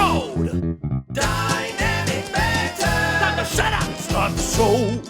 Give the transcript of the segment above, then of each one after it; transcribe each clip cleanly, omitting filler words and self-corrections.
mode. Dynamic banter. Time to shut up and start the show.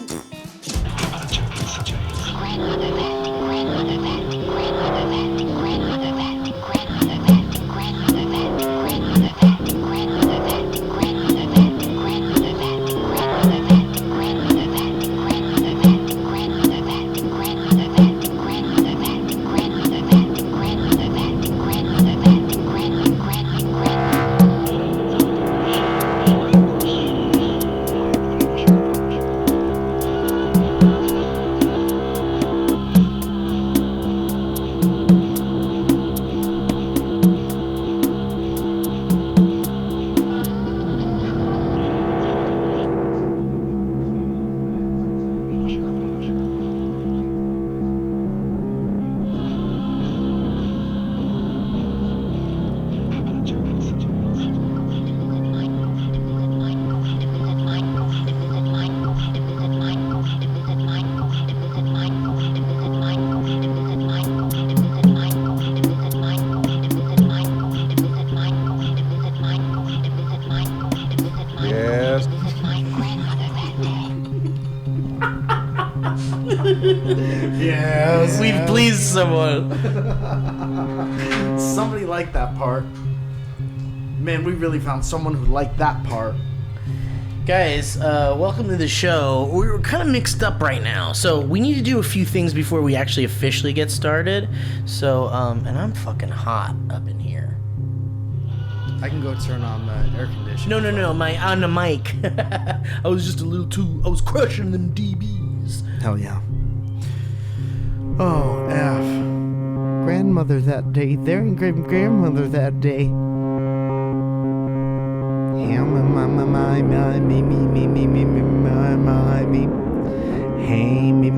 Yes, we've pleased someone. Somebody liked that part. Man, we really found someone who liked that part. Guys, welcome to the show. We're kind of mixed up right now, so we need to do a few things before we actually officially get started. So, and I'm fucking hot up in here. I can go turn on the air conditioner. No, on the mic. I was just a little too. I was crushing them DBs. Hell yeah. Oh, F. Grandmother that day, there and grandmother that day. Hey, me.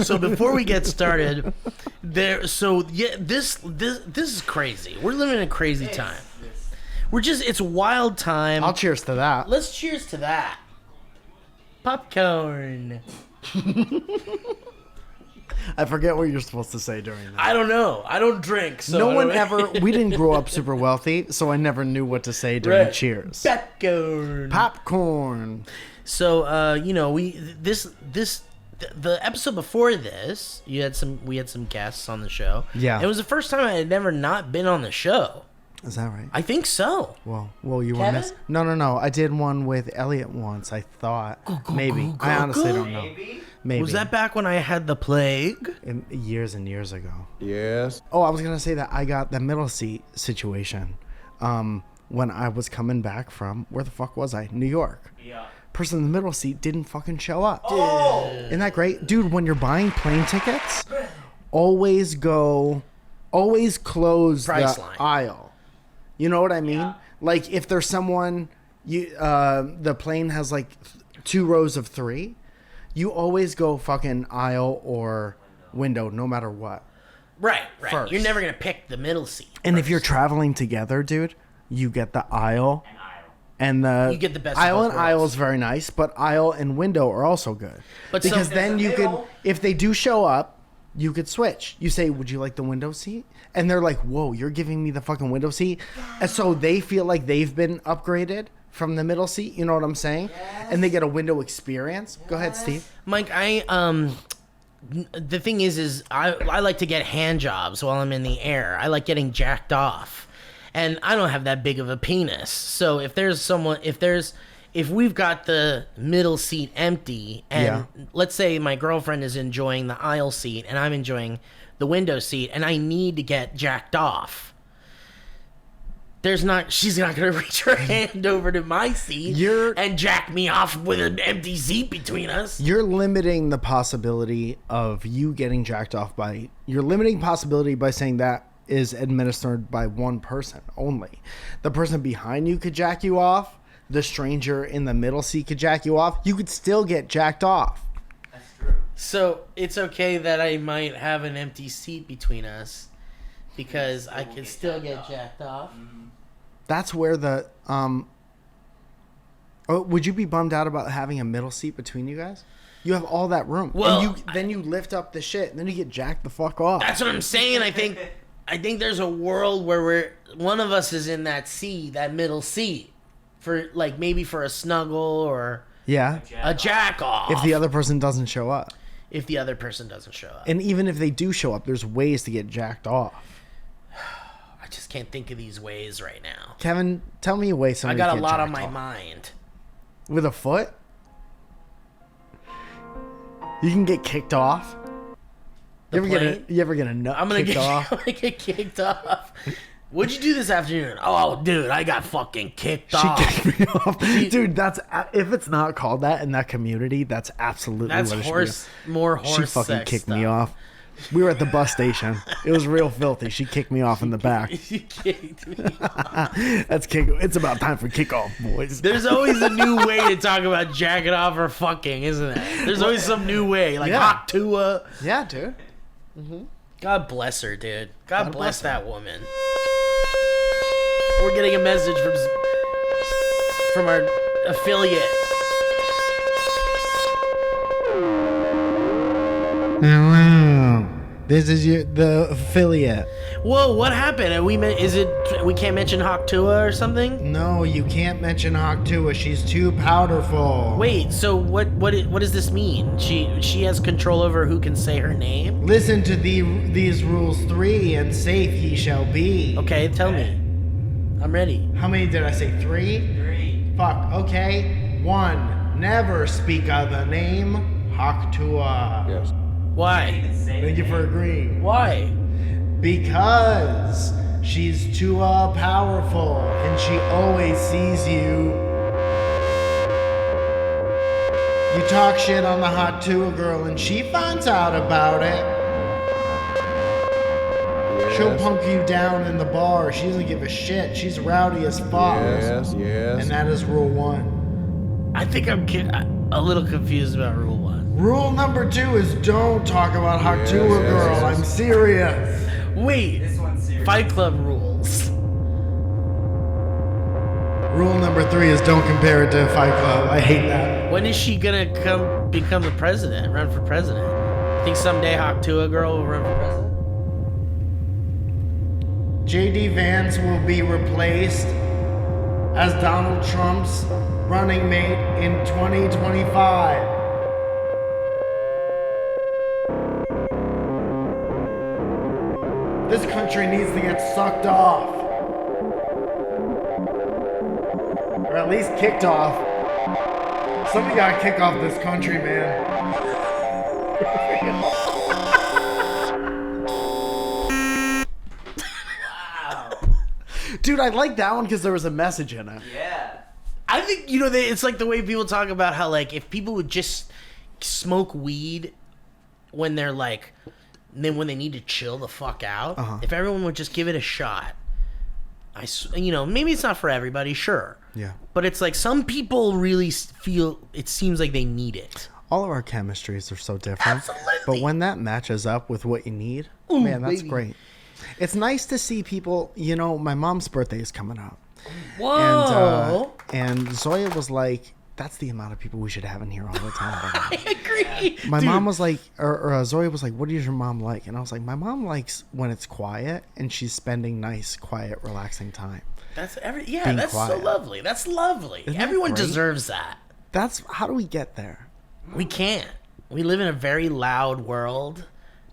So before we get started, this is crazy. We're living in a crazy time. It's wild time. I'll cheers to that. Let's cheers to that. Popcorn. I forget what you're supposed to say during that. I don't know. I don't drink. So We didn't grow up super wealthy, so I never knew what to say during cheers. Popcorn. Popcorn. So, the episode before this, we had some guests on the show. Yeah. It was the first time I had never not been on the show. Is that right? I think so. Well, you were Kevin? missing. No. I did one with Elliot once. I thought maybe. I honestly don't know. Maybe. Was that back when I had the plague? Years and years ago? Yes. Oh, I was gonna say that I got the middle seat situation. When I was coming back from where the fuck was I? New York. Yeah. Person in the middle seat didn't fucking show up. Oh! Isn't that great, dude? When you're buying plane tickets, always close Price the line. aisle. You know what I mean? Yeah. Like if there's someone, the plane has like 2 rows of 3, you always go fucking aisle or window, no matter what. Right. First. You're never gonna pick the middle seat. And if you're traveling together, dude, you get the aisle. And you get the best aisle of and both aisle worlds. is very nice, but aisle and window are also good. But because so- then you could, if they do show up, you could switch. You say, "Would you like the window seat?" And they're like, "Whoa, you're giving me the fucking window seat," and so they feel like they've been upgraded from the middle seat. You know what I'm saying? Yes. And they get a window experience. Go ahead, Steve. Mike, the thing is I like to get hand jobs while I'm in the air. I like getting jacked off. And I don't have that big of a penis. So if we've got the middle seat empty and let's say my girlfriend is enjoying the aisle seat and I'm enjoying the window seat and I need to get jacked off, she's not going to reach her hand over to my seat and jack me off with an empty seat between us. You're limiting the possibility of you getting jacked off by saying that is administered by one person only. The person behind you could jack you off. The stranger in the middle seat could jack you off. You could still get jacked off. That's true. So it's okay that I might have an empty seat between us because I could still get jacked off. That's where the would you be bummed out about having a middle seat between you guys? You have all that room. Well, and you lift up the shit, and then you get jacked the fuck off. That's what I'm saying. I think there's a world where one of us is in that middle seat, for like maybe for a snuggle or a jack off. If the other person doesn't show up. And even if they do show up, there's ways to get jacked off. I just can't think of these ways right now. Kevin, tell me a way somebody I got a get lot on jacked my off. mind. With a foot? You can get kicked off. You ever get a nut kicked off? I'm gonna get kicked off. What'd you do this afternoon? Oh, dude, I got fucking kicked off. She kicked me off. Dude, that's if it's not called that in that community, that's absolutely what it should be. More horse She fucking sex kicked stuff. me off. We were at the bus station. It was real filthy. She kicked me off in the back. She kicked me off. That's kick. It's about time for kickoff, boys. There's always a new way to talk about jacking off or fucking, isn't there? There's always some new way, like Hakua. Yeah, dude. God bless her, dude. God bless that woman. We're getting a message from our affiliate. Hello. This is the affiliate. Whoa, what happened? We can't mention Hakua or something? No, you can't mention Hakua. She's too powerful. Wait, so what does this mean? She has control over who can say her name? Listen to these rules 3, and safe ye shall be. Okay, tell me. I'm ready. How many did I say? 3? 3. Fuck. Okay. 1. Never speak of the name Hakua. Yes. Why? Thank you for agreeing. Why? Because she's too powerful, and she always sees you. You talk shit on the Hakua girl, and she finds out about it. Yes. She'll punk you down in the bar. She doesn't give a shit. She's rowdy as fuck. Yes. And that is rule 1. I think I'm a little confused about rule 1. Rule number 2 is don't talk about Hakua Girl. yes. I'm serious. Wait, This one's serious. Fight Club rules. Rule number 3 is don't compare it to Fight Club. I hate that. When is she gonna become the president? Run for president? Think someday Hakua Girl will run for president? JD Vance will be replaced as Donald Trump's running mate in 2025. This country needs to get sucked off. Or at least kicked off. Somebody gotta kick off this country, man. Dude, I like that one because there was a message in it. Yeah. I think, you know, it's like the way people talk about how, like, if people would just smoke weed when they're like, then when they need to chill the fuck out, if everyone would just give it a shot, you know, maybe it's not for everybody, sure. Yeah. But it's like some people really feel, it seems like they need it. All of our chemistries are so different. Absolutely. But when that matches up with what you need, Ooh, man, that's baby. great. It's nice to see people, you know, my mom's birthday is coming up. Whoa. And Zoya was like, that's the amount of people we should have in here all the time. I agree. My Dude, mom was like, or Zoya was like, what does your mom like? And I was like, my mom likes when it's quiet and she's spending nice, quiet, relaxing time. that's being that's so quiet. lovely. That's lovely. Isn't that Everyone great? deserves that. That's, how do we get there? We can't. We live in a very loud world,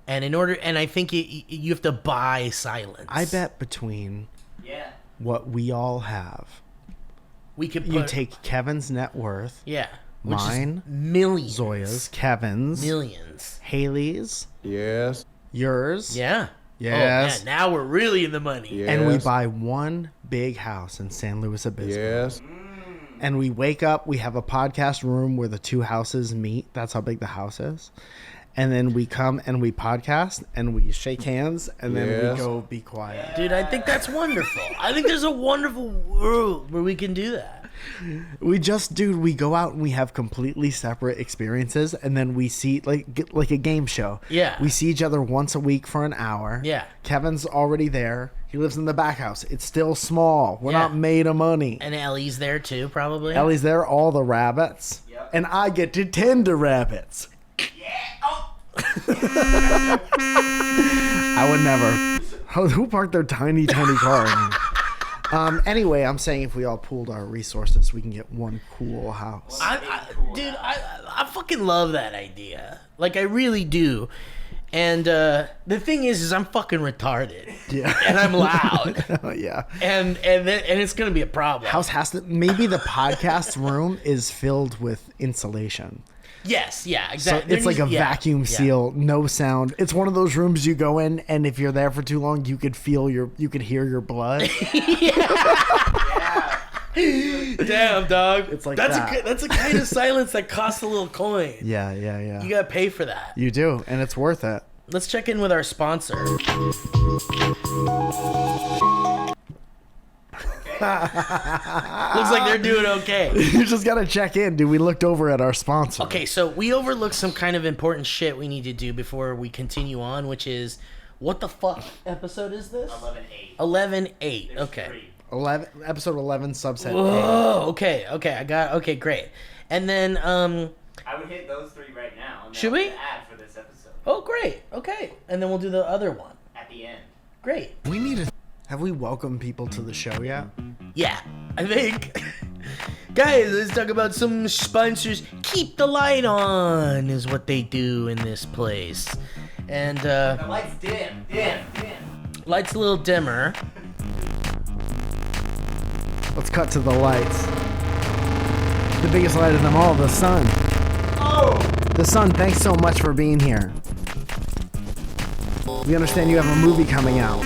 and I think you have to buy silence. I bet between Yeah. what we all have, we could put, you take Kevin's net worth, yeah, which mine, is millions, Zoya's, Kevin's, millions. Haley's, Yes. yours, Yeah. yes, Oh, man, now we're really in the money. Yes. and we buy one big house in San Luis Obispo. Yes. And we wake up, we have a podcast room where the two houses meet. That's how big the house is. And then we come and we podcast and we shake hands and then we Yes. go be quiet. Dude, I think that's wonderful. I think there's a wonderful world where we can do that. We just, dude, we go out and we have completely separate experiences and then we see, like a game show. Yeah. We see each other once a week for an hour. Yeah. Kevin's already there. He lives in the back house. It's still small. We're Yeah. not made of money. And Ellie's there too, probably. Ellie's there, all the rabbits. Yep. And I get to tend to rabbits. I would never. Who parked their tiny car? Anyway, I'm saying if we all pooled our resources, we can get one cool house. Dude, I fucking love that idea. Like, I really do. And the thing is I'm fucking retarded. Yeah. And I'm loud. Oh, yeah. and it's gonna be a problem. House has to. Maybe the podcast room is filled with insulation. Yes, yeah, So exactly. it's like a vacuum seal, no sound. It's one of those rooms you go in, and if you're there for too long, you could hear your blood. Damn, dog. It's like that's that. that's a kind of silence that costs a little coin. Yeah. You gotta pay for that. You do, and it's worth it. Let's check in with our sponsor. Looks like they're doing okay. You just gotta check in, dude. We looked over at our sponsor. Okay, so we overlooked some kind of important shit we need to do before we continue on, which is, what the fuck episode is this? 11-8. 11-8. Okay. 3. Episode 11, subset A. Whoa. Okay. Great. And then, I would hit those 3 right now. And Should that'll we? be the ad for this episode. oh, great. Okay. And then we'll do the other one. At the end. Great. We need to. Have we welcomed people to the show yet? Yeah, I think. Guys, let's talk about some sponsors. Keep the light on is what they do in this place. And, The lights dim. light's a little dimmer. Let's cut to the lights. The biggest light of them all, the sun. Oh! The sun, thanks so much for being here. We understand you have a movie coming out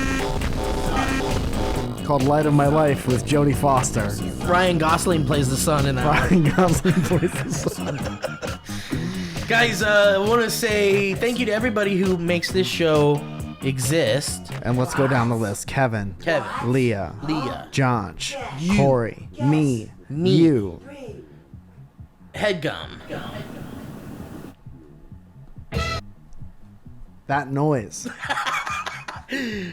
called Light of My Life with Jodie Foster. Ryan Gosling plays the sun in that. Ryan Gosling plays the sun. Guys, I want to say thank you to everybody who makes this show exist. And let's go down the list. Kevin, Leah, John, Corey, me, you. Headgum, That noise.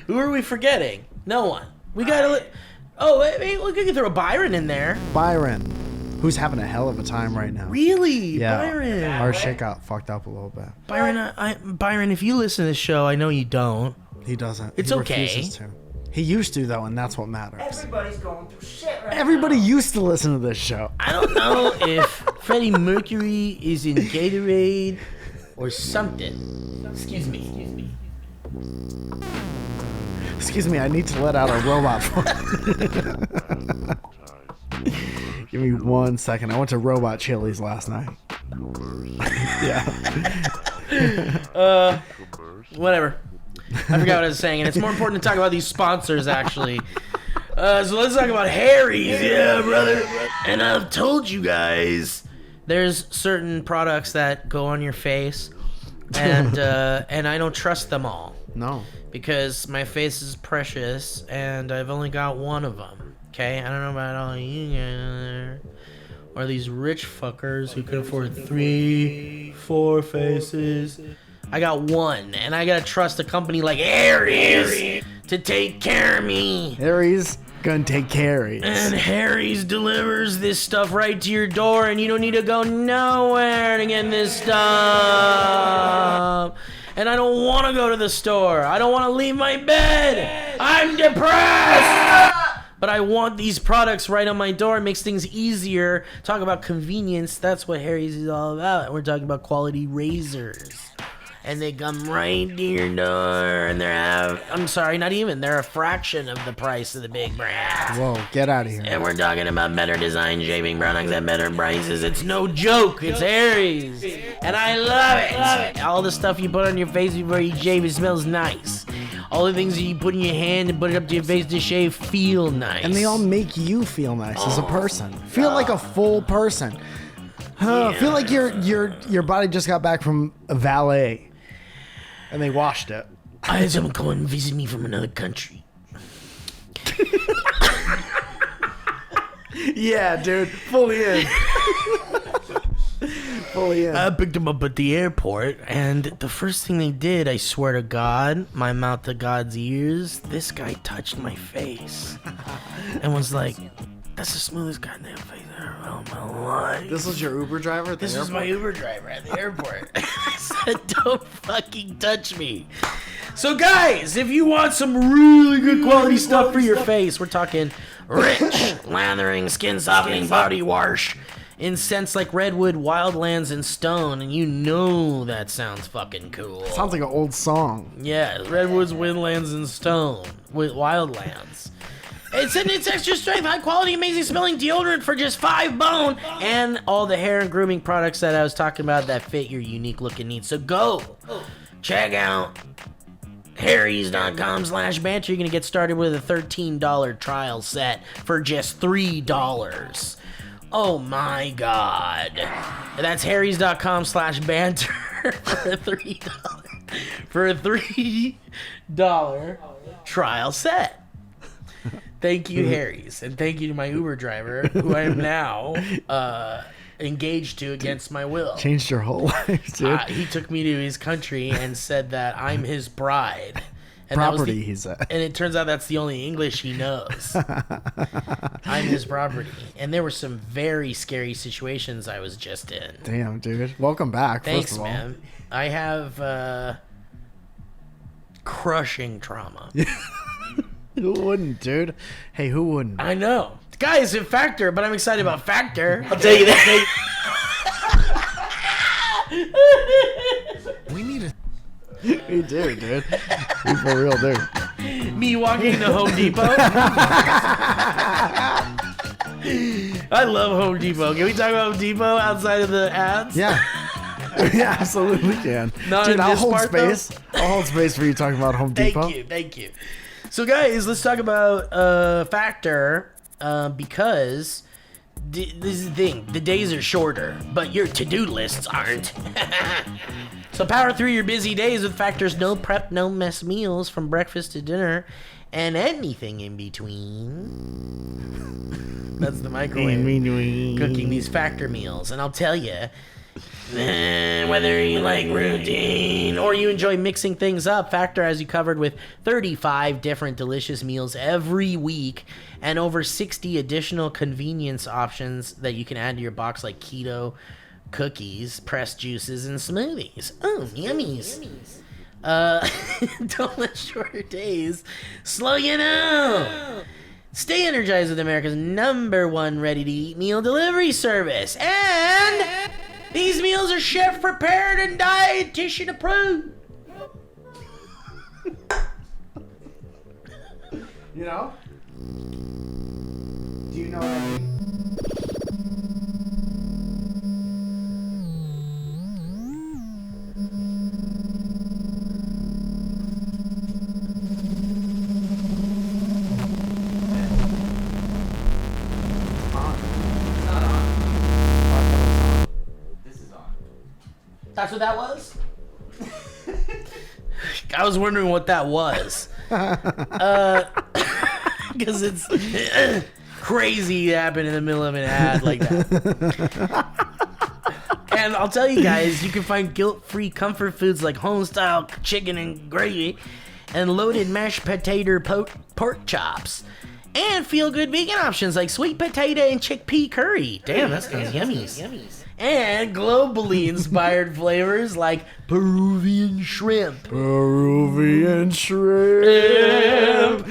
Who are we forgetting? No one. We gotta. Wait, we could throw Byron in there. Byron, who's having a hell of a time right now. Really? Yeah. Byron. Our shit got fucked up a little bit. Byron, Byron, if you listen to this show, I know you don't. He doesn't. It's he okay. Refuses to. He used to, though, and that's what matters. Everybody's going through shit right Everybody now. used to listen to this show. I don't know if Freddie Mercury is in Gatorade or something. Excuse me. Excuse me, I need to let out a robot for Give me 1 second. I went to Robot Chili's last night. Yeah. Whatever. I forgot what I was saying, and it's more important to talk about these sponsors, actually. So let's talk about Harry's. Yeah, brother. And I've told you guys, there's certain products that go on your face, and I don't trust them all. No. Because my face is precious, and I've only got one of them. Okay? I don't know about all you guys or these rich fuckers who can afford 3, 4 faces. I got one, and I gotta trust a company like Harry's to take care of me. Harry's gonna take care of you. And Harry's delivers this stuff right to your door, and you don't need to go nowhere to get this stuff. And I don't want to go to the store. I don't want to leave my bed. I'm depressed. But I want these products right on my door. It makes things easier. Talk about convenience. That's what Harry's is all about. We're talking about quality razors. And they come right to your door, and they're a fraction of the price of the big brands. Whoa, get out of here. And we're talking about better design shaving products at better prices. It's no joke. It's Harry's. And I love it. All the stuff you put on your face before you shave, it smells nice. All the things that you put in your hand and put it up to your face to shave feel nice. And they all make you feel nice as a person. Feel like a full person. Feel like your body just got back from a valet. And they washed it. I had someone come and visit me from another country. Yeah, dude. Fully in. Fully in. I picked them up at the airport, and the first thing they did, I swear to God, my mouth to God's ears, this guy touched my face. And was like, that's the smoothest goddamn face I've ever felt in my life. This was your Uber driver at the This airport? was my Uber driver at the airport. I said, don't fucking touch me. So guys, if you want some really good quality stuff for your face, we're talking rich, lathering, skin softening body wash in scents like redwood, wildlands, and stone, and you know that sounds fucking cool. Sounds like an old song. Yeah, redwoods, windlands, and stone with wildlands. It's extra strength, high quality, amazing smelling deodorant for just $5, and all the hair and grooming products that I was talking about that fit your unique looking needs. So go check out harrys.com/banter. You're gonna get started with a $13 trial set for just $3. Oh my God. That's harrys.com/banter for a $3 trial set. Thank you, Harry's, and thank you to my Uber driver, who I am now engaged to against my will. Changed your whole life, dude. He took me to his country and said that I'm his bride. And Property, he said. And it turns out that's the only English he knows. I'm his property. And there were some very scary situations I was just in. Damn, dude. Welcome back, Thanks, first of all. man. I have crushing trauma. Who wouldn't, dude? Hey, who wouldn't? I know. Guys, in Factor, but I'm excited about Factor. I'll tell you that. We need a... We do, dude. We for real do. Me walking to Home Depot. I love Home Depot. Can we talk about Home Depot outside of the ads? Yeah. Yeah, absolutely can. Not Dude, in I'll this hold part, space. I'll hold space for you talking about Home Depot. Thank you. So, guys, let's talk about Factor because this is the thing. The days are shorter, but your to-do lists aren't. So power through your busy days with Factor's no prep, no mess meals from breakfast to dinner and anything in between. That's the microwave cooking these Factor meals. And I'll tell you, Whether you like routine or you enjoy mixing things up, Factor has you covered with 35 different delicious meals every week and over 60 additional convenience options that you can add to your box, like keto cookies, pressed juices, and smoothies. Oh, yummies. Don't let shorter days slow you down. Stay energized with America's #1 ready-to-eat meal delivery service. And these meals are chef-prepared and dietitian approved. You know? Do you know what I mean? That's what that was? I was wondering what that was. Because it's crazy to happen in the middle of an ad like that. And I'll tell you guys, you can find guilt-free comfort foods like home-style chicken and gravy and loaded mashed potato pork chops. And feel-good vegan options like sweet potato and chickpea curry. Damn, that sounds yummy. And globally inspired flavors like Peruvian shrimp.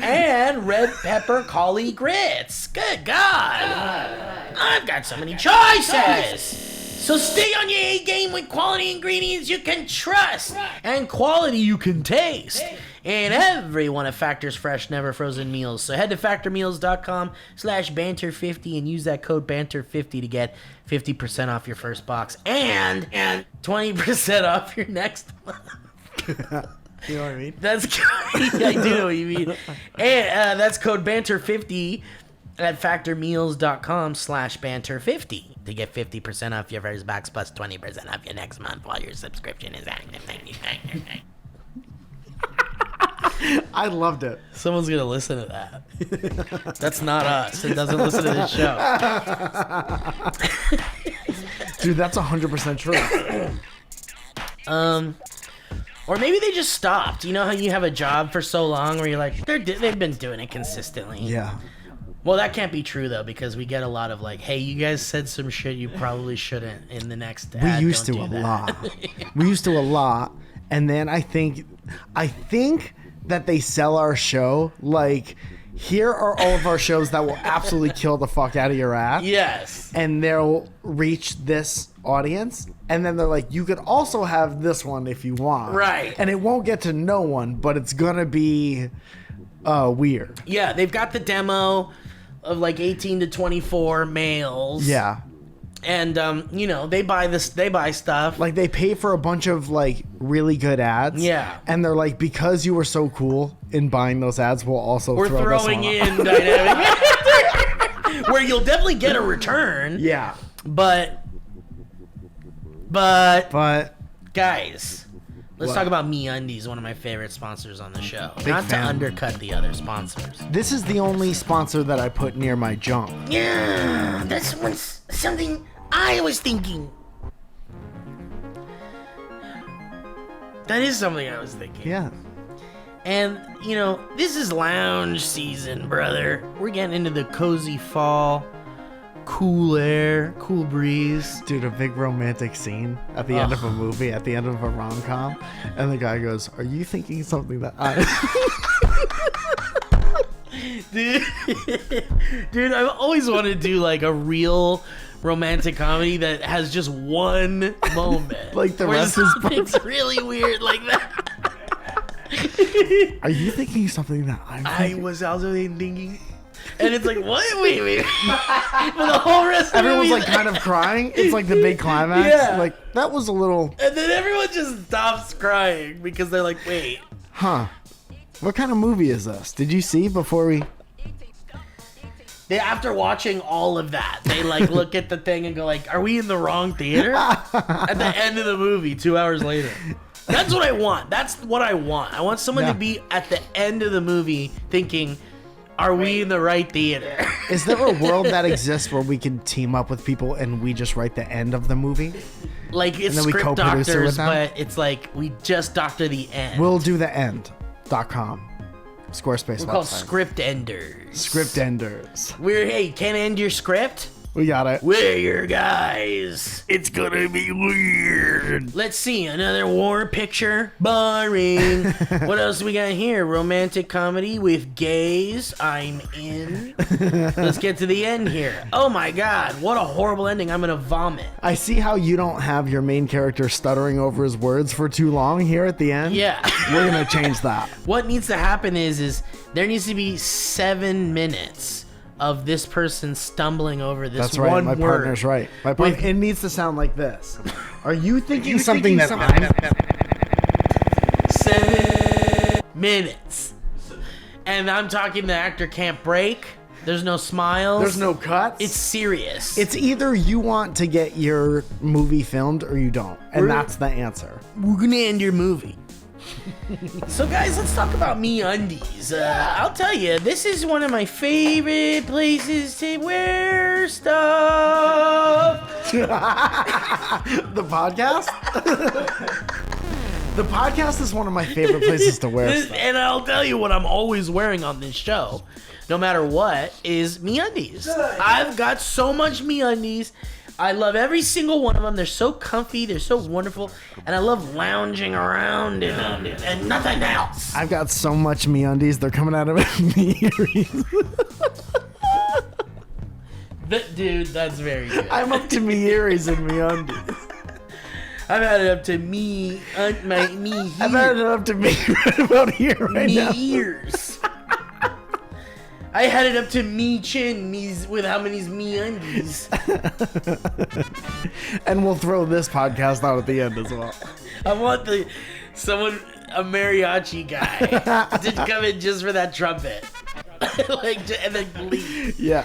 And red pepper cauli grits. Good God. I've got so many choices. So stay on your A game with quality ingredients you can trust and quality you can taste. And every one of Factor's fresh, never frozen meals. So head to factormeals.com/banter50 and use that code banter50 to get 50% off your first box and 20% off your next month. You know what I mean? That's I do know what you mean. And that's code banter50 at factormeals.com/banter50 to get 50% off your first box plus 20% off your next month while your subscription is active. I loved it. Someone's gonna listen to that. That's not us. It doesn't listen to this show. Dude, that's 100% true. Or maybe they just stopped. You know how you have a job for so long where you're like, they've been doing it consistently. Yeah. Well, that can't be true though, because we get a lot of like, hey, you guys said some shit you probably shouldn't in the next ad. We used to a lot. We used to a lot. And then I think that they sell our show like, here are all of our shows that will absolutely kill the fuck out of your ass. Yes. And they'll reach this audience. And then they're like, you could also have this one if you want. Right. And it won't get to no one, but it's going to be weird. Yeah, they've got the demo of like 18 to 24 males. Yeah. And, they buy stuff. Like, they pay for a bunch of, like, really good ads. Yeah. And they're like, because you were so cool in buying those ads, we're throwing in dynamic. Where you'll definitely get a return. Yeah. But guys, let's talk about MeUndies, one of my favorite sponsors on the show. Not to undercut the other sponsors. This is the only sponsor that I put near my junk. Yeah, that's something I was thinking. That is something I was thinking. Yeah. And, this is lounge season, brother. We're getting into the cozy fall, cool air, cool breeze. Dude, a big romantic scene at the end of a movie, at the end of a rom-com. And the guy goes, are you thinking something that I... Dude, I've always wanted to do like a real romantic comedy that has just one moment. Like the rest is something's really weird like that. Are you thinking something that I was also thinking? And it's like, what? Wait. For the whole rest of everyone's like kind of crying. It's like the big climax. Yeah. Like, that was a little... And then everyone just stops crying because they're like, wait. Huh. What kind of movie is this? Did you see before we... After watching all of that, they like look at the thing and go like, are we in the wrong theater? At the end of the movie, 2 hours later. That's what I want. That's what I want. I want someone to be at the end of the movie thinking, Are we in the right theater? Is there a world that exists where we can team up with people and we just write the end of the movie? Like it's And then we script co-produce it doctors, with them? but it's like we just doctor the end. We'll do the end.com. Squarespace We're called website. script enders. Script enders. Hey, can't end your script? We got it. We're your guys. It's gonna be weird. Let's see, another war picture. Boring. What else do we got here? Romantic comedy with gays. I'm in. Let's get to the end here. Oh my god, what a horrible ending. I'm gonna vomit. I see how you don't have your main character stuttering over his words for too long here at the end. Yeah. We're gonna change that. What needs to happen is there needs to be 7 minutes of this person stumbling over this That's right. one My word. partner's right. My partner, it needs to sound like this. Are you thinking Something that I'm... 7 minutes. And I'm talking the actor can't break. There's no smiles. There's no cuts. It's serious. It's either you want to get your movie filmed or you don't. And that's the answer. We're gonna end your movie. So guys, let's talk about MeUndies. I'll tell you, this is one of my favorite places to wear stuff. The podcast? The podcast is one of my favorite places to wear stuff. And I'll tell you what I'm always wearing on this show, no matter what, is MeUndies. I've got so much MeUndies. I love every single one of them. They're so comfy. They're so wonderful. And I love lounging around in them and nothing else. I've got so much MeUndies. They're coming out of me earrings. Dude, that's very good. I'm up to me earrings in MeUndies. I've had it up to me, I've had it up to me right about here right me now. ears. I had it up to me chin, me's with how many's MeUndies. And we'll throw this podcast out at the end as well. I want a mariachi guy to come in just for that trumpet. And then leave. Yeah.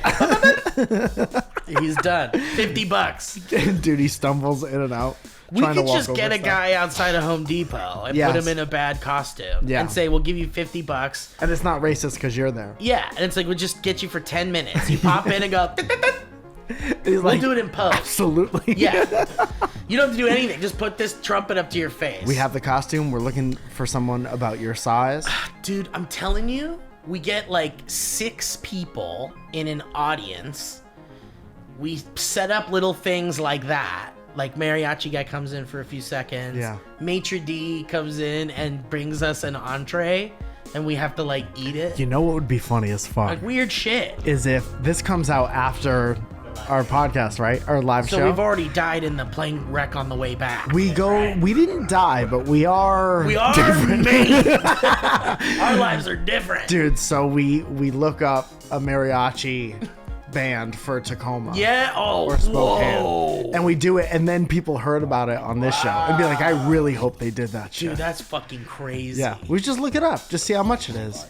He's done. $50. Dude, he stumbles in and out. We trying to could walk just over get a stuff. guy outside of Home Depot and Yes. put him in a bad costume Yeah. and say, we'll give you $50. And it's not racist because you're there. Yeah, and it's like, we'll just get you for 10 minutes. You pop in and go, He's we'll do it in post. Absolutely. Yeah. You don't have to do anything. Just put this trumpet up to your face. We have the costume. We're looking for someone about your size. Dude, I'm telling you, we get like 6 people in an audience. We set up little things like that. Like mariachi guy comes in for a few seconds. Yeah. Maitre d' comes in and brings us an entree, and we have to like eat it. You know what would be funny as fuck? Like weird shit. Is if this comes out after our podcast, right? Our live So show. we've already died in the plane wreck on the way back. We didn't die, but we are different. Made. Our lives are different. Dude, so we look up a mariachi band for Tacoma. Yeah. Oh. Or Spokane. Whoa. And we do it, and then people heard about it on this show and be like, I really hope they did that shit. Dude, that's fucking crazy. Yeah, we just look it up, just see how much it is.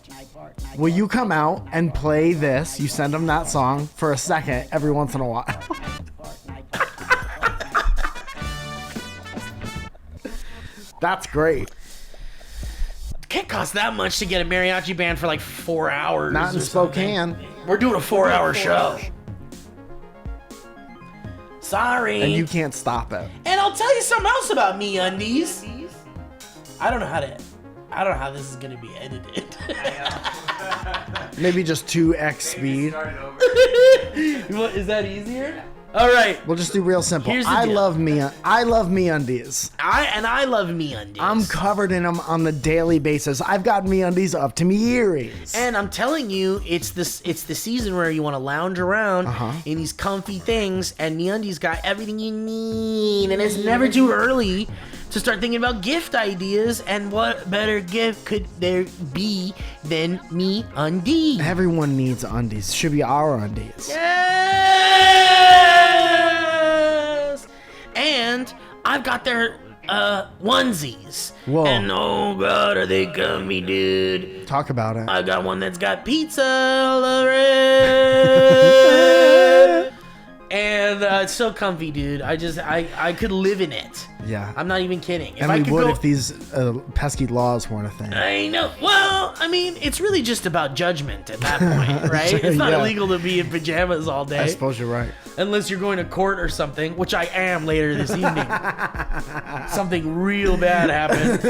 Will you come out and play this? You send them that song for a second every once in a while. That's great. Can't cost that much to get a mariachi band for like 4 hours. Not in or something. Spokane. We're doing a 4-hour show. Sorry. And you can't stop it. And I'll tell you something else about MeUndies. I don't know how this is gonna be edited. Maybe just 2x speed. What, is that easier? All right. We'll just do real simple. Here's the I deal. love MeUndies. I love MeUndies. I'm covered in them on the daily basis. I've got MeUndies up to me earrings. And I'm telling you, it's the season where you want to lounge around Uh-huh. in these comfy things, and MeUndies got everything you need, and it's never too early to start thinking about gift ideas. And what better gift could there be than MeUndies? Everyone needs undies. Should be our undies. Yes! And I've got their onesies. Whoa. And oh god, are they gummy, dude. Talk about it. I got one that's got pizza all over it. And it's so comfy, dude. I could live in it. Yeah. I'm not even kidding. And we would if these pesky laws weren't a thing. I know. Well, I mean, it's really just about judgment at that point, right? It's not illegal to be in pajamas all day. I suppose you're right. Unless you're going to court or something, which I am later this evening. Something real bad happened.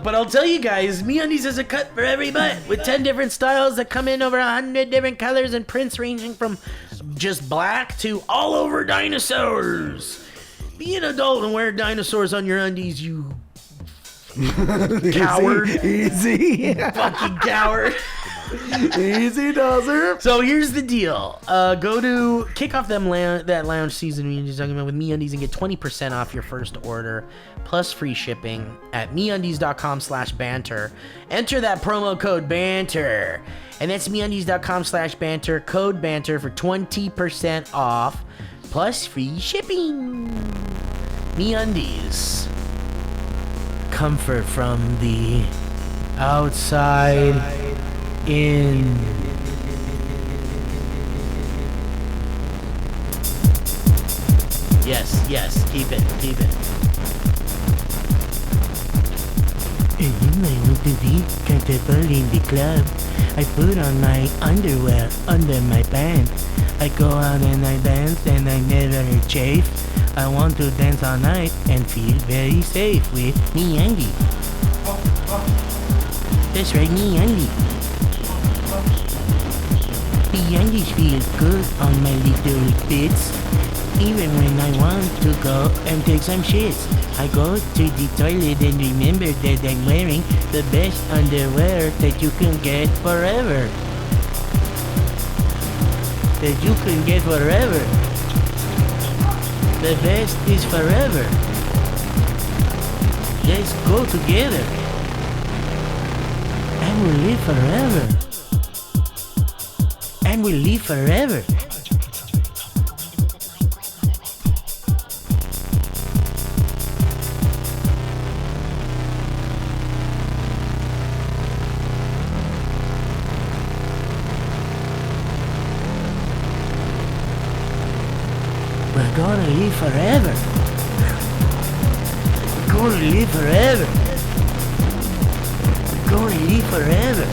But I'll tell you guys, MeUndies has a cut for every butt with 10 different styles that come in over 100 different colors and prints ranging from just black to all over dinosaurs. Be an adult and wear dinosaurs on your undies, you coward. Easy. Fucking coward. Easy does it. So here's the deal. Go to kick off that lounge season we're talking about with MeUndies and get 20% off your first order plus free shipping at MeUndies.com/banter. Enter that promo code BANTER. And that's MeUndies.com/banter, code BANTER for 20% off plus free shipping. MeUndies. Comfort from the outside in. Yes, keep it. You may look to be comfortable in the club. I put on my underwear under my pants. I go out and I dance and I never chafe. I want to dance all night and feel very safe with MeUndies. That's right, MeUndies. MeUndies feels good on my little bits. Even when I want to go and take some shits, I go to the toilet and remember that I'm wearing the best underwear that you can get forever. That you can get forever. The best is forever. Let's go together. And we'll live forever. And we'll live forever. We're gonna live forever. We're gonna live forever. We're gonna live forever.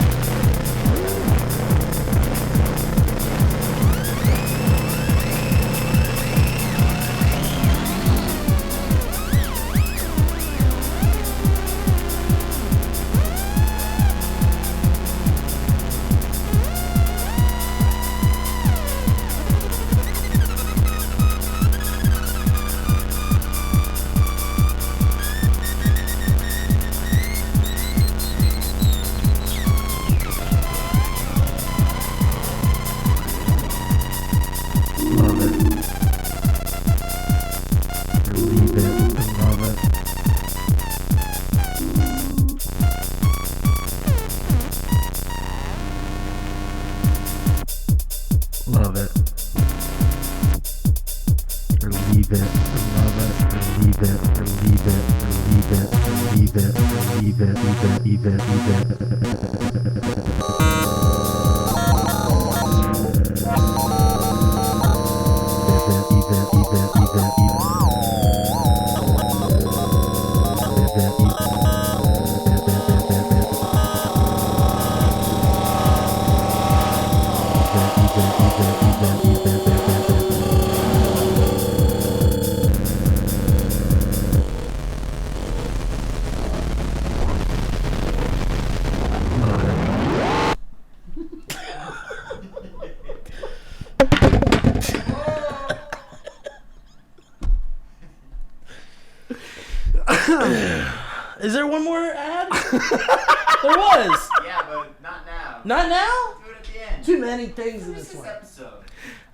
Is there one more ad? There was. Yeah, but not now. Not now? Do it at the end. Too many things in this one. Episode.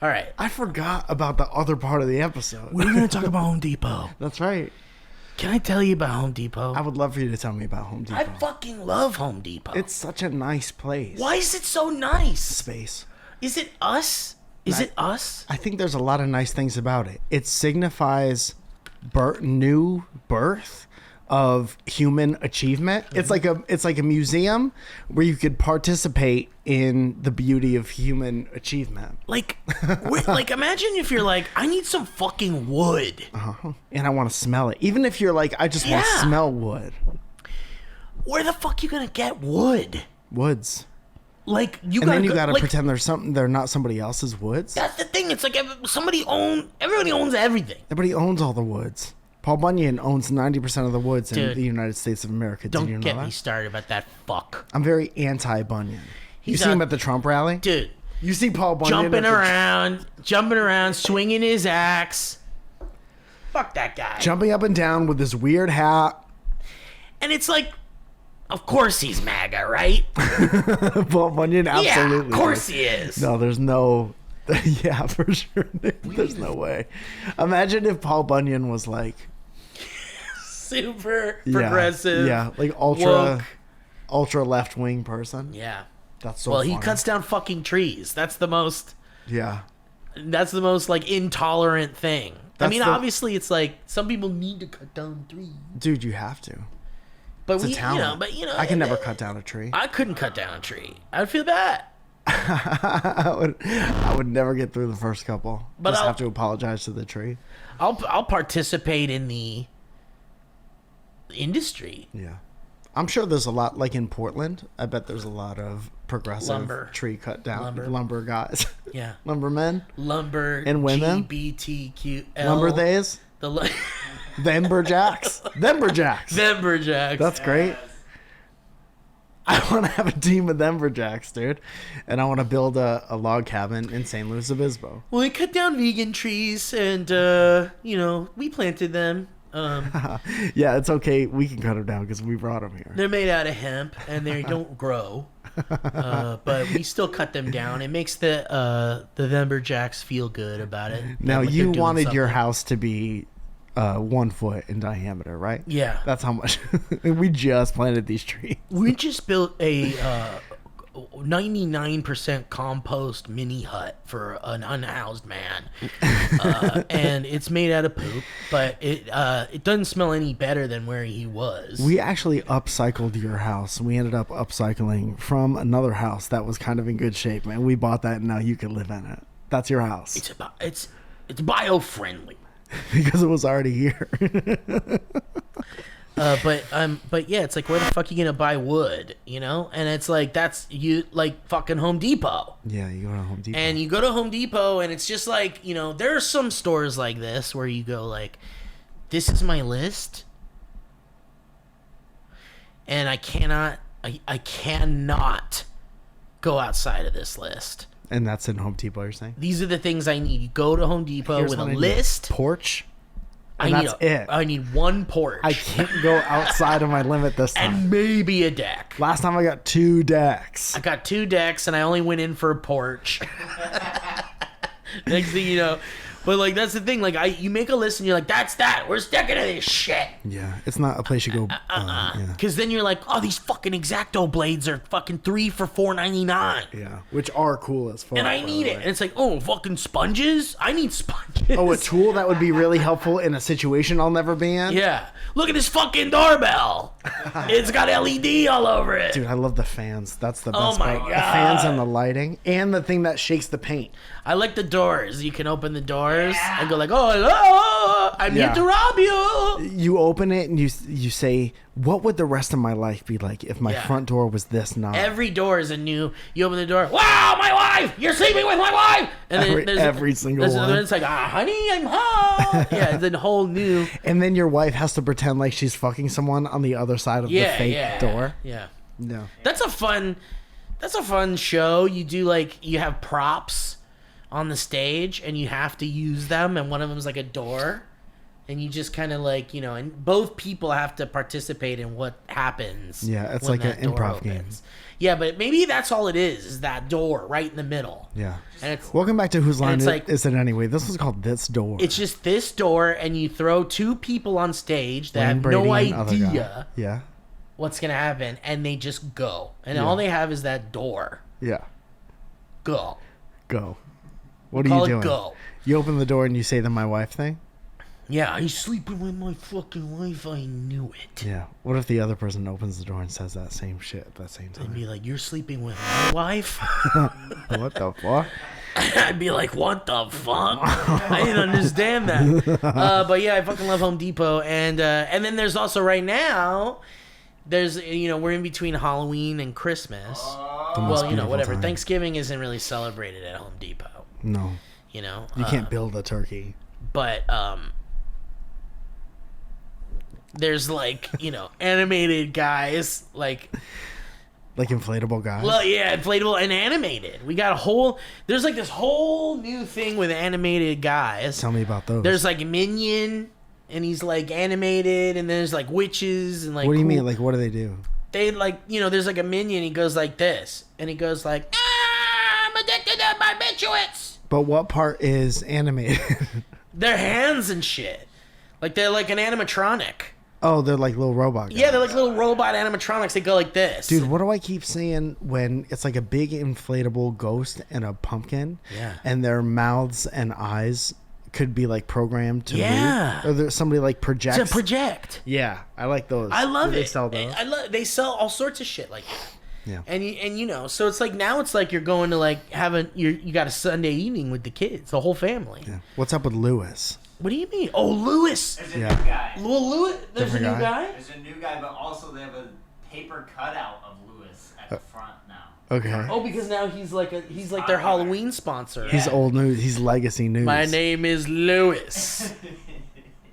All right. I forgot about the other part of the episode. We're going to talk about Home Depot. That's right. Can I tell you about Home Depot? I would love for you to tell me about Home Depot. I fucking love Home Depot. It's such a nice place. Why is it so nice? Space. Is it us? Is it us? I think there's a lot of nice things about it. It signifies new birth of human achievement. It's like a museum where you could participate in the beauty of human achievement. Like, like imagine if you're like, I need some fucking wood. And I want to smell it. Even if you're like, I just want to Yeah. smell wood. Where the fuck you gonna get wood? Woods. Like you And gotta then you go, gotta like, pretend they're not somebody else's woods. That's the thing. It's like everybody owns everything. Everybody owns all the woods. Paul Bunyan owns 90% of the woods in Dude, the United States of America. Did you Don't know get that? me started about that fuck. I'm very anti-Bunyan. You He's see him out- at the Trump rally? Dude, You see Paul Bunyan jumping around, swinging his axe. Fuck that guy. jumping up and down with this weird hat. And it's like, of course he's MAGA, right? Paul Bunyan, absolutely. Yeah, of course he is. No, there's no... Yeah, for sure. There's no way. Imagine if Paul Bunyan was like... Super progressive. Yeah, like woke. ultra left-wing person. Yeah. That's so Well, funny. he cuts down fucking trees. That's the most Yeah. like intolerant thing. I That's mean, the- obviously it's like some people need to cut down trees. Dude, you have to. But It's a we, talent. I can never cut down a tree. I couldn't cut down a tree. I'd feel bad. I would never get through the first couple. But Just I'll- have to apologize to the tree. I'll participate in the industry. Yeah. I'm sure there's a lot, like in Portland, I bet there's a lot of progressive Lumber. tree cut down. Lumber. Guys. Yeah. Lumbermen. Lumber And women? GBTQL. Lumber days. The Themberjacks. Themberjacks. Lumberjacks. That's great. I want to have a team of Themberjacks, dude. And I want to build a log cabin in St. Louis Obispo. Well, we cut down vegan trees, and we planted them. Yeah, it's okay. We can cut them down because we brought them here. They're made out of hemp, and they don't grow. But we still cut them down. It makes the lumberjacks feel good about it. Now, Like they're you doing wanted your something. house to be 1 foot in diameter, right? Yeah. That's how much. We just planted these trees. We just built a 99% compost mini hut for an unhoused man, and it's made out of poop, but it doesn't smell any better than where he was. We actually upcycled your house. We ended up upcycling from another house that was kind of in good shape, man. We bought that, and now you can live in it. That's your house. It's bio-friendly. Because it was already here. But yeah, it's like, where the fuck are you gonna buy wood, you know? And it's like, that's you like fucking Home Depot. Yeah, you go to Home Depot. And you go to Home Depot, and it's just like, there are some stores like this where you go like, this is my list, and I cannot go outside of this list. And that's in Home Depot, you're saying? These are the things I need. You go to Home Depot Here's with a what I need. list. Porch. I And need that's it. I need one porch. I can't go outside of my limit this time. and maybe a deck. Last time I got 2 decks. I got 2 decks, and I only went in for a porch. Next thing you know, but like that's the thing. Like you make a list, and you're like, "That's that. We're sticking to this shit." Yeah, it's not a place you go. Yeah. Because then you're like, "Oh, these fucking X-Acto blades are fucking 3 for $4.99." Yeah, which are cool as fuck. And I by need the it. way. And it's like, oh, fucking sponges? I need sponges. Oh, a tool that would be really helpful in a situation I'll never be in? Yeah. Look at this fucking doorbell. It's got LED all over it. Dude, I love the fans. That's the best Oh my part. The God. fans and the lighting. And the thing that shakes the paint. I like the doors. You can open the doors and go like, oh, hello. I'm Yeah. here to rob you. You open it and you say, what would the rest of my life be like if my Yeah. front door was this knob? Every door is a new. You open the door. Wow, my wife! You're sleeping with my wife. And Every single one. Then it's like, honey, I'm home. Yeah, it's a whole new. And then your wife has to pretend like she's fucking someone on the other side of the fake door. Yeah, No. that's a fun show. You do you have props on the stage, and you have to use them, and one of them is like a door. And you just kind of and both people have to participate in what happens. Yeah, it's when like an that door improv game. opens. Yeah, but maybe that's all it is that door right in the middle. Yeah. And it's Welcome back to Whose Line it's like- Is It Anyway? This was called This Door. it's just this door, and you throw 2 people on stage that Wayne have Brady no and other guy. idea Yeah. what's gonna happen, and they just go. And Yeah. all they have is that door. Yeah. Go. Go. What are Call you it doing? go. You open the door and you say the my wife thing? Yeah, he's sleeping with my fucking wife. I knew it. Yeah. What if the other person opens the door and says that same shit at that same I'd time? be like, you're sleeping with my wife? What the fuck? I'd be like, what the fuck? I didn't understand that. But yeah, I fucking love Home Depot. And then there's also right now, there's, we're in between Halloween and Christmas. The most Well, beautiful whatever. time. Thanksgiving isn't really celebrated at Home Depot. No. You You can't build a turkey. But there's like animated guys like inflatable guys. well, yeah, inflatable and animated. We got there's like this whole new thing with animated guys. Tell me about those. There's like Minion, and he's like animated, and there's like witches and like. What do you mean? Like, what do they do? They like there's like a Minion. He goes like this, and he goes like, I'm addicted to barbiturates. But what part is animated? Their hands and shit. Like they're like an animatronic. Oh, they're like little robot guys. Yeah, they're like little robot animatronics. They go like this. Dude, what do I keep saying when it's like a big inflatable ghost and a pumpkin? Yeah. And their mouths and eyes could be like programmed to Yeah. move? Or there's somebody like projects. To project. Yeah, I like those. I love Do it. They sell those. They sell all sorts of shit like that. Yeah. And so it's like now it's like you're going to like you got a Sunday evening with the kids, the whole family. Yeah. What's up with Lewis? What do you mean? Oh, Lewis. There's a Yeah. new guy. Well, Lewis. There's Different a new guy? guy. There's a new guy, but also they have a paper cutout of Lewis at the front now. Okay. Oh, because now he's like their Halloween sponsor. He's old news. He's legacy news. My name is Lewis.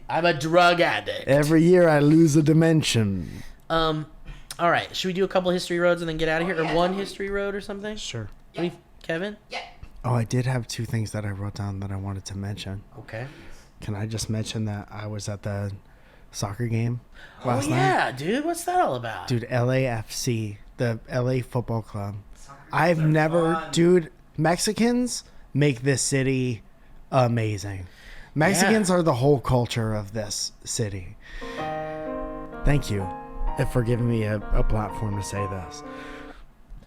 I'm a drug addict. Every year I lose a dimension. All right. Should we do a couple history roads and then get out of here, yeah. or one history road or something? Sure. Kevin. Oh, I did have two things that I wrote down that I wanted to mention. Okay. Can I just mention that I was at the soccer game last night? Yeah, dude. What's that all about? Dude, LAFC, the LA Football Club. I've games are never, fun. dude, Mexicans make this city amazing. Mexicans are the whole culture of this city. Thank you for giving me a platform to say this.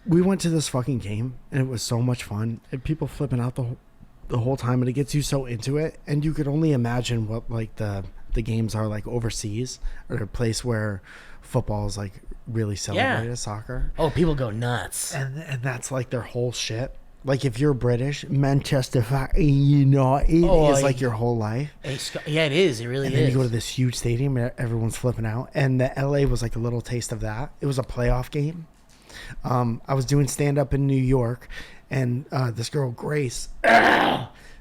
We went to this fucking game and it was so much fun. And people flipping out the whole time, and it gets you so into it. And you could only imagine what like the games are like overseas, or a place where football is like really celebrated, soccer. Oh, people go nuts. And that's like their whole shit. Like if you're British, Manchester United Oh, is like your whole life. Yeah, it is. It really And is. then you go to this huge stadium and everyone's flipping out. And the LA was like a little taste of that. It was a playoff game. I was doing stand up in New York, and this girl, Grace,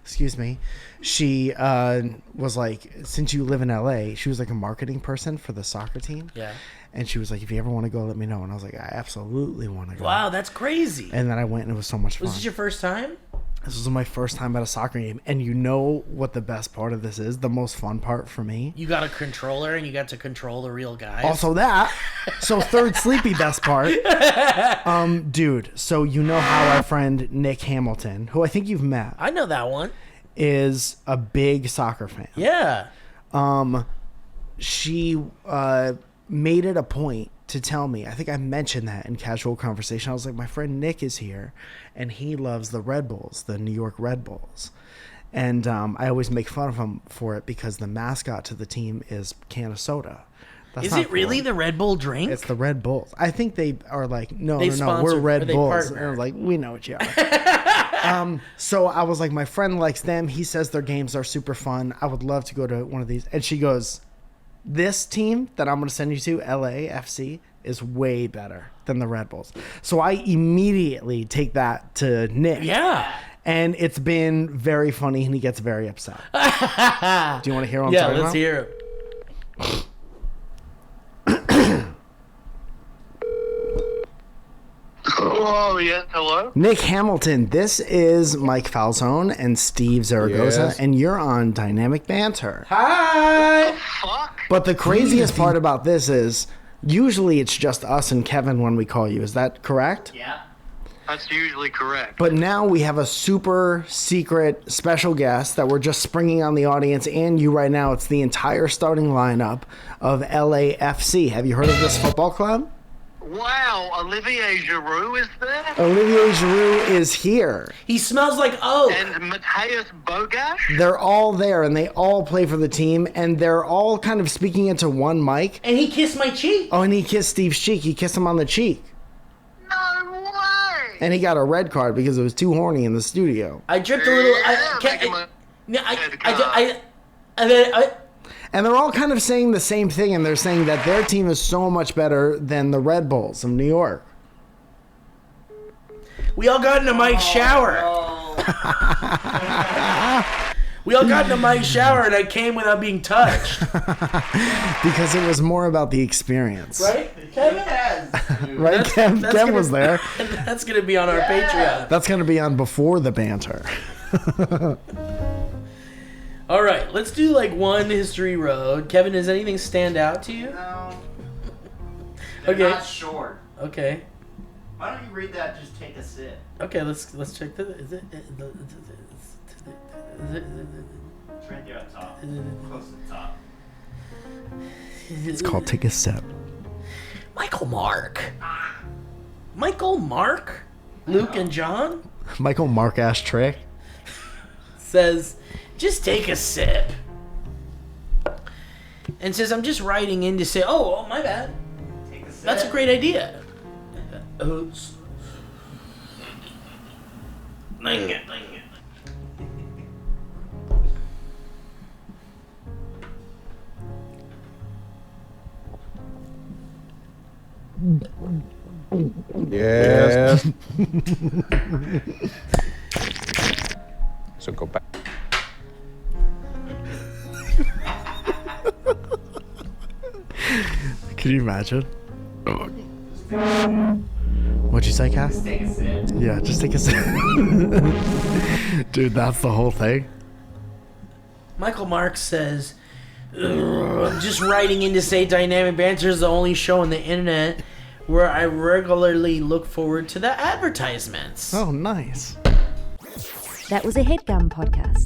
excuse me, she was like, since you live in LA, she was like a marketing person for the soccer team. Yeah. And she was like, if you ever want to go, let me know. And I was like, I absolutely want to go. Wow, that's crazy. And then I went, and it was so much fun. Was this your first time? This was my first time at a soccer game. And you know what the best part of this is? The most fun part for me? You got a controller and you got to control the real guys. Also that. So third sleepy best part. Dude, so you know how our friend Nick Hamilton, who I think you've met, I know that one. is a big soccer fan. Yeah. She made it a point to tell me, I think I mentioned that in casual conversation. I was like, my friend Nick is here and he loves the Red Bulls, the New York Red Bulls. And I always make fun of him for it because the mascot to the team is can of soda. That's Is not it really cool. the Red Bull drink? It's the Red Bulls. I think they are like, no, They we're sponsor- or Red they Bulls. partner. And I was like, we know what you are. So I was like, my friend likes them. He says their games are super fun. I would love to go to one of these. And she goes, this team that I'm going to send you to, LAFC, is way better than the Red Bulls. So I immediately take that to Nick. Yeah. And it's been very funny, and he gets very upset. Do you want to hear what I'm Yeah, talking let's about? hear it. Oh, yes, hello? Nick Hamilton, this is Mike Falzone and Steve Zaragoza, Yes. and you're on Dynamic Banter. Hi. Fuck? But the craziest part about this is usually it's just us and Kevin when we call you. Is that correct? Yeah. That's usually correct. But now we have a super secret special guest that we're just springing on the audience and you right now. It's the entire starting lineup of LAFC. Have you heard of this football club? Wow, Olivier Giroux is there? Olivier Giroux is here. He smells like oak. And Matthias Bogash? They're all there, and they all play for the team, and they're all kind of speaking into one mic. And he kissed my cheek. Oh, and he kissed Steve's cheek. He kissed him on the cheek. No way! And he got a red card because it was too horny in the studio. I dripped a little. And they're all kind of saying the same thing, and they're saying that their team is so much better than the Red Bulls of New York. We all got into Mike's shower. We all got into Mike's shower, and I came without being touched. Because it was more about the experience. Right, Kevin? Right, Kev was there. That's going to be on our Patreon. That's going to be on Before the Banter. All right, let's do like one history road. Kevin, does anything stand out to you? No. They're Okay. not short. Okay. Why don't you read that? Just take a sip. Okay, let's check the. Is it? It's right there up top. Close to the top. It's called Take a Sip. Michael Mark. Michael Mark? Luke and John? Michael Mark-ass trick. Says, just take a sip. And says, I'm just writing in to say, oh, my bad. Take a sip. That's a great idea. Dang it. Yes. So go back. Can you imagine? What'd you say, Cass? Take a sip. Yeah, just take a sip. Dude, that's the whole thing. Michael Marks says, I'm just writing in to say Dynamic Banter is the only show on the internet where I regularly look forward to the advertisements. Oh, nice. That was a HeadGum podcast.